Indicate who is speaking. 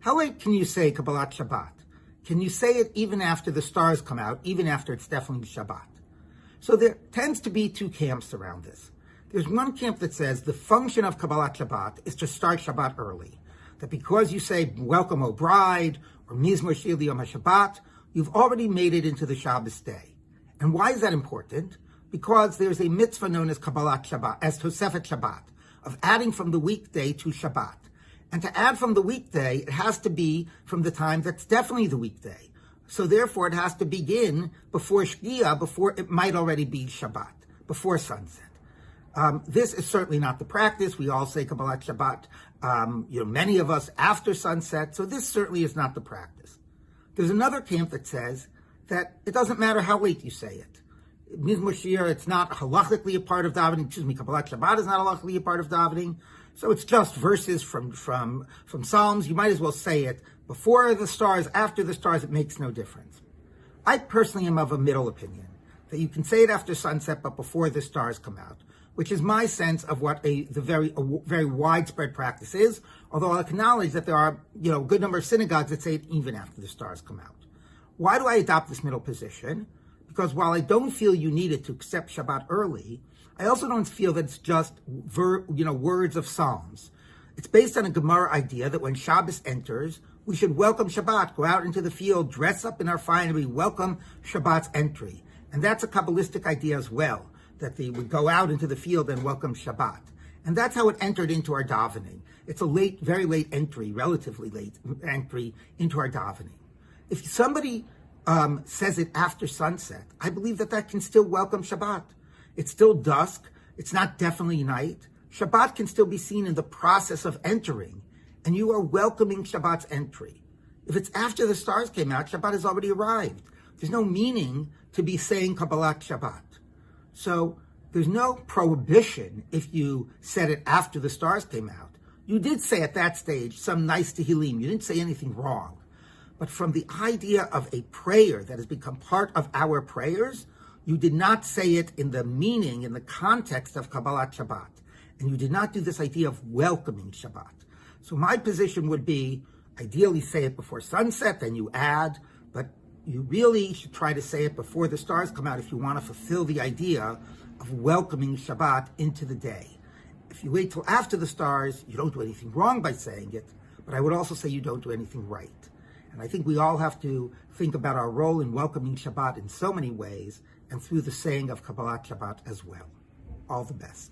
Speaker 1: How late can you say Kabbalat Shabbat? Can you say it even after the stars come out, even after it's definitely Shabbat? So there tends to be two camps around this. There's one camp that says the function of Kabbalat Shabbat is to start Shabbat early. That because you say, welcome, O bride, or Mizmor Shir Yom HaShabbat, you've already made it into the Shabbos day. And why is that important? Because there's a mitzvah known as Kabbalat Shabbat, as Tosefet Shabbat, of adding from the weekday to Shabbat. And to add from the weekday, it has to be from the time that's definitely the weekday. So therefore, it has to begin before Shkia, before it might already be Shabbat, before sunset. This is certainly not the practice. We all say Kabbalat Shabbat, many of us after sunset. So this certainly is not the practice. There's another camp that says that it doesn't matter how late you say it. Mizmor Shir, it's not halachically a part of davening. Kabbalat Shabbat is not halachically a part of davening. So it's just verses from Psalms. You might as well say it before the stars, after the stars. It makes no difference. I personally am of a middle opinion that you can say it after sunset, but before the stars come out, which is my sense of what a very widespread practice is. Although I acknowledge that there are a good number of synagogues that say it even after the stars come out. Why do I adopt this middle position? Because while I don't feel you need it to accept Shabbat early, I also don't feel that it's just words of Psalms. It's based on a Gemara idea that when Shabbos enters, we should welcome Shabbat, go out into the field, dress up in our finery, welcome Shabbat's entry. And that's a Kabbalistic idea as well, that they would go out into the field and welcome Shabbat. And that's how it entered into our davening. It's a very late entry, relatively late entry into our davening. If somebody says it after sunset, I believe that can still welcome Shabbat. It's still dusk. It's not definitely night. Shabbat can still be seen in the process of entering, and you are welcoming Shabbat's entry. If it's after the stars came out, Shabbat has already arrived. There's no meaning to be saying Kabbalat Shabbat. So there's no prohibition if you said it after the stars came out. You did say at that stage some nice Tehillim. You didn't say anything wrong. But from the idea of a prayer that has become part of our prayers, you did not say it in the meaning, in the context of Kabbalat Shabbat. And you did not do this idea of welcoming Shabbat. So my position would be, ideally say it before sunset, then you add, but you really should try to say it before the stars come out if you want to fulfill the idea of welcoming Shabbat into the day. If you wait till after the stars, you don't do anything wrong by saying it, but I would also say you don't do anything right. And I think we all have to think about our role in welcoming Shabbat in so many ways, and through the saying of Kabbalat Shabbat as well. All the best.